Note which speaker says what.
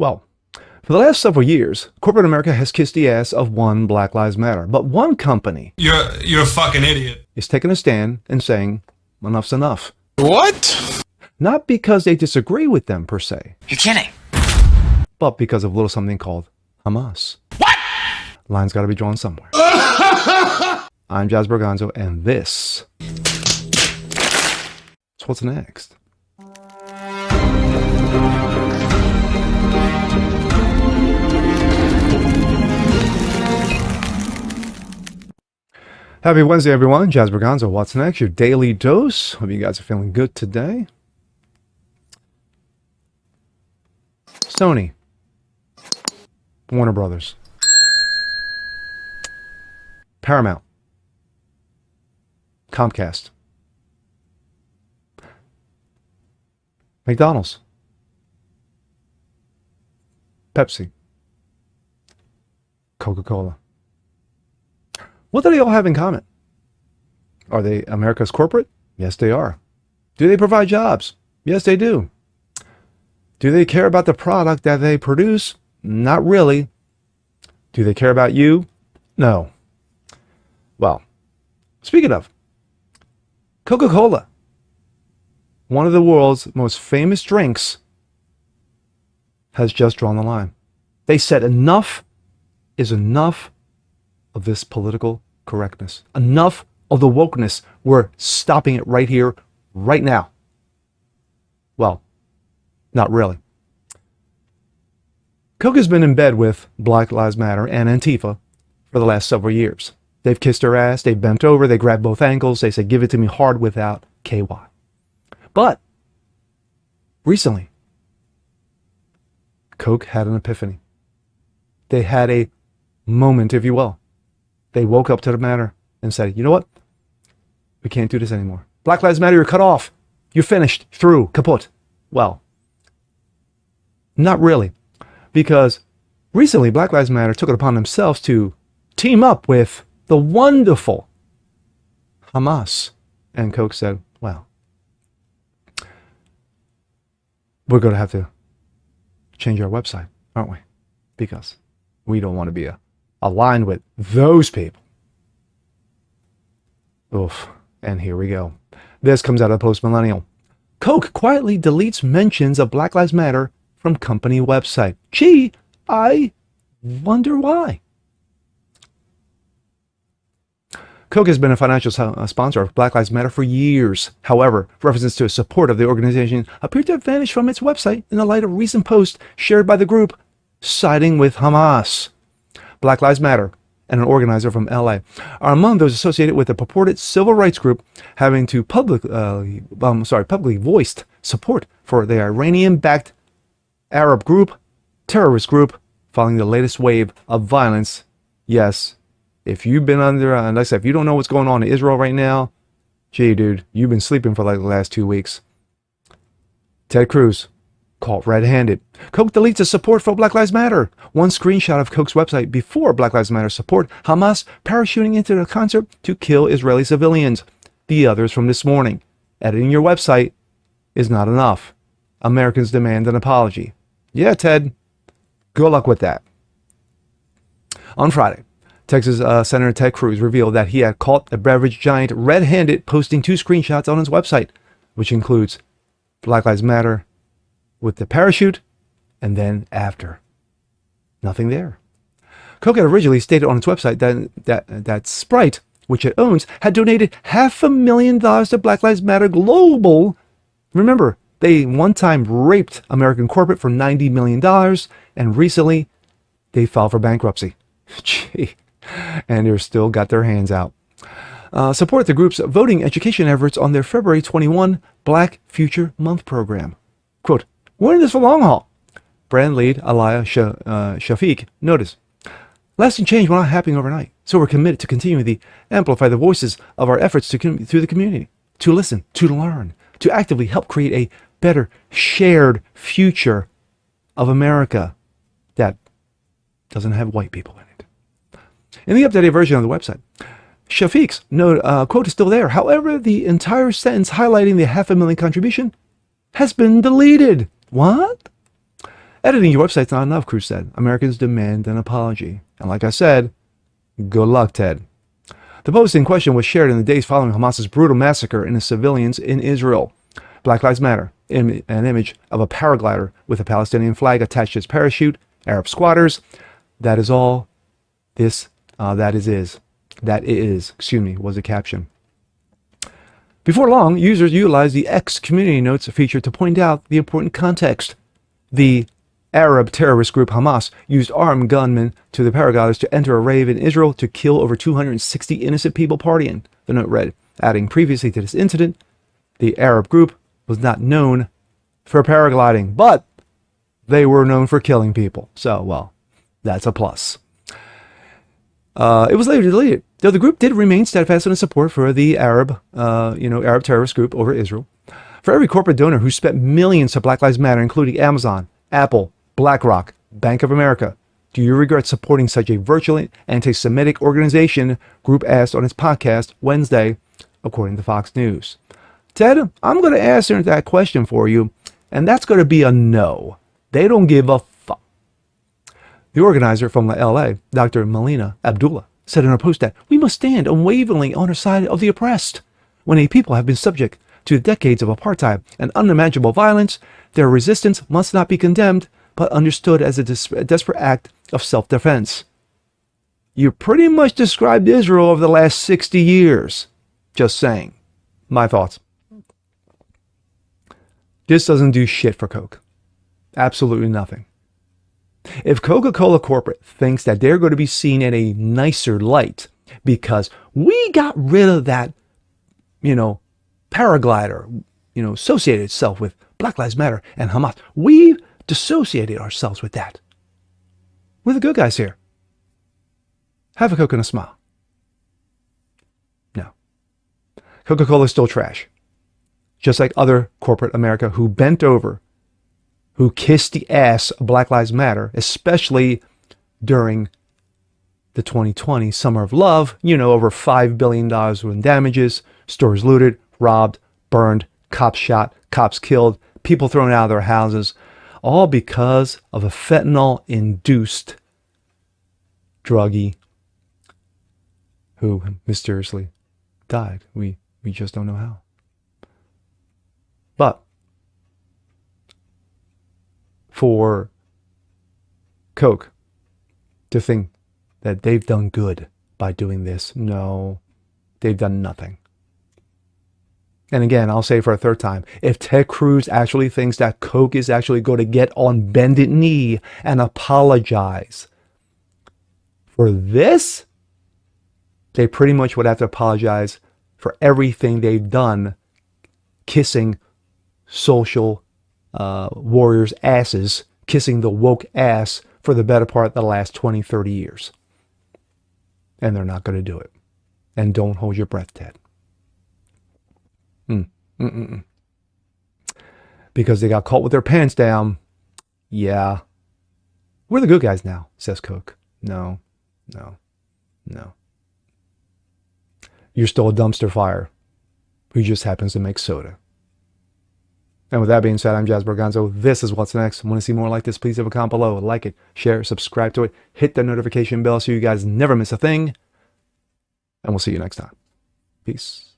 Speaker 1: Well, for the last several years, corporate America has kissed the ass of one Black Lives Matter. But one company
Speaker 2: You're a fucking idiot.
Speaker 1: is taking a stand and saying, enough's enough.
Speaker 3: What?
Speaker 1: Not because they disagree with them, per se.
Speaker 4: You're kidding.
Speaker 1: But because of a little something called Hamas.
Speaker 4: What?
Speaker 1: Line's got to be drawn somewhere. I'm Jazz Berganzo, and this is what's next. Happy Wednesday, everyone. Jazz Berganzo, what's next? Your daily dose. Hope you guys are feeling good today. Sony. Warner Brothers. Paramount. Comcast. McDonald's. Pepsi. Coca-Cola. What do they all have in common? Are they America's corporate? Yes, they are. Do they provide jobs? Yes, they do. Do they care about the product that they produce? Not really. Do they care about you? No. Well, speaking of, Coca-Cola, one of the world's most famous drinks, has just drawn the line. They said enough is enough of this political correctness. Enough of the wokeness. We're stopping it right here, right now. Well, not really. Coke has been in bed with Black Lives Matter and Antifa for the last several years. They've kissed her ass, they've bent over, they grabbed both ankles, they said, give it to me hard without KY. But recently, Coke had an epiphany. They had a moment, if you will. They woke up to the matter and said, you know what? We can't do this anymore. Black Lives Matter, you're cut off. You're finished, through, kaput. Well, not really. Because recently, Black Lives Matter took it upon themselves to team up with the wonderful Hamas. And Coke said, well, we're going to have to change our website, aren't we? Because we don't want to be aligned with those people. Oof. And here we go. This comes out of Post-Millennial. Coke quietly deletes mentions of Black Lives Matter from company website. Gee, I wonder why. Coke has been a financial sponsor of Black Lives Matter for years. However, references to support of the organization appear to have vanished from its website in the light of recent posts shared by the group siding with Hamas. Black Lives Matter and an organizer from LA are among those associated with the purported civil rights group having to publicly voiced support for the Iranian-backed Arab group, terrorist group, following the latest wave of violence. Yes, if you've been under, like I said, if you don't know what's going on in Israel right now, gee, dude, you've been sleeping for like the last 2 weeks. Ted Cruz, caught red-handed. Coke deletes the support for Black Lives Matter. One screenshot of Coke's website before Black Lives Matter support, Hamas parachuting into the concert to kill Israeli civilians. The others from this morning. Editing your website is not enough. Americans demand an apology. Yeah, Ted. Good luck with that. On Friday, Texas Senator Ted Cruz revealed that he had caught the beverage giant red-handed posting 2 screenshots on his website, which includes Black Lives Matter with the parachute, and then after. Nothing there. Coke had originally stated on its website that Sprite, which it owns, had donated $500,000 to Black Lives Matter Global. Remember, they one time raped American corporate for $90 million, and recently they filed for bankruptcy. Gee, and they're still got their hands out. Support the group's voting education efforts on their February 21 Black Future Month program. Quote, we're in this for long haul. Brand lead Aliyah Shafiq noticed. Lasting change will not happen overnight, so we're committed to continue to amplify the voices of our efforts through the community, to listen, to learn, to actively help create a better shared future of America that doesn't have white people in it. In the updated version of the website, Shafiq's quote is still there. However, the entire sentence highlighting the $500,000 contribution has been deleted. What? Editing your website's not enough, Cruz said. Americans demand an apology. And like I said, good luck, Ted. The post in question was shared in the days following Hamas's brutal massacre in the civilians in Israel. Black Lives Matter, an image of a paraglider with a Palestinian flag attached to its parachute, Arab squatters. That is all this, that is, was the caption. Before long, users utilized the X community notes feature to point out the important context. The Arab terrorist group Hamas used armed gunmen to the paragliders to enter a rave in Israel to kill over 260 innocent people partying, the note read, adding previously to this incident, the Arab group was not known for paragliding, but they were known for killing people. So, well, that's a plus. It was later deleted, though the group did remain steadfast in its support for the Arab terrorist group over Israel. For every corporate donor who spent millions to Black Lives Matter, including Amazon, Apple, BlackRock, Bank of America, do you regret supporting such a virtually anti-Semitic organization? Group asked on its podcast Wednesday, according to Fox News. Ted, I'm going to answer that question for you, and that's going to be a no. They don't give a fuck. The organizer from LA, Dr. Melina Abdullah, said in a post that we must stand unwaveringly on the side of the oppressed. When a people have been subject to decades of apartheid and unimaginable violence, their resistance must not be condemned, but understood as a desperate act of self-defense. You pretty much described Israel over the last 60 years. Just saying. My thoughts. This doesn't do shit for Coke. Absolutely nothing. If Coca-Cola Corporate thinks that they're going to be seen in a nicer light because we got rid of that, paraglider, associated itself with Black Lives Matter and Hamas, we dissociated ourselves with that. We're the good guys here. Have a Coke and a smile. No. Coca-Cola is still trash. Just like other corporate America who bent over, who kissed the ass of Black Lives Matter, especially during the 2020 Summer of Love, over $5 billion in damages, stores looted, robbed, burned, cops shot, cops killed, people thrown out of their houses, all because of a fentanyl-induced druggie who mysteriously died. We just don't know how. But for Coke to think that they've done good by doing this, no, they've done nothing. And again, I'll say for a third time, if Ted Cruz actually thinks that Coke is actually going to get on bended knee and apologize for this, they pretty much would have to apologize for everything they've done kissing social warriors' asses, kissing the woke ass for the better part of the last 20, 30 years. And they're not going to do it. And don't hold your breath, Ted. Because they got caught with their pants down. Yeah. We're the good guys now, says Coke. No. You're still a dumpster fire who just happens to make soda. And with that being said, I'm Jazz Berganzo. This is What's Next. Want to see more like this? Please leave a comment below. Like it, share, subscribe to it. Hit the notification bell so you guys never miss a thing. And we'll see you next time. Peace.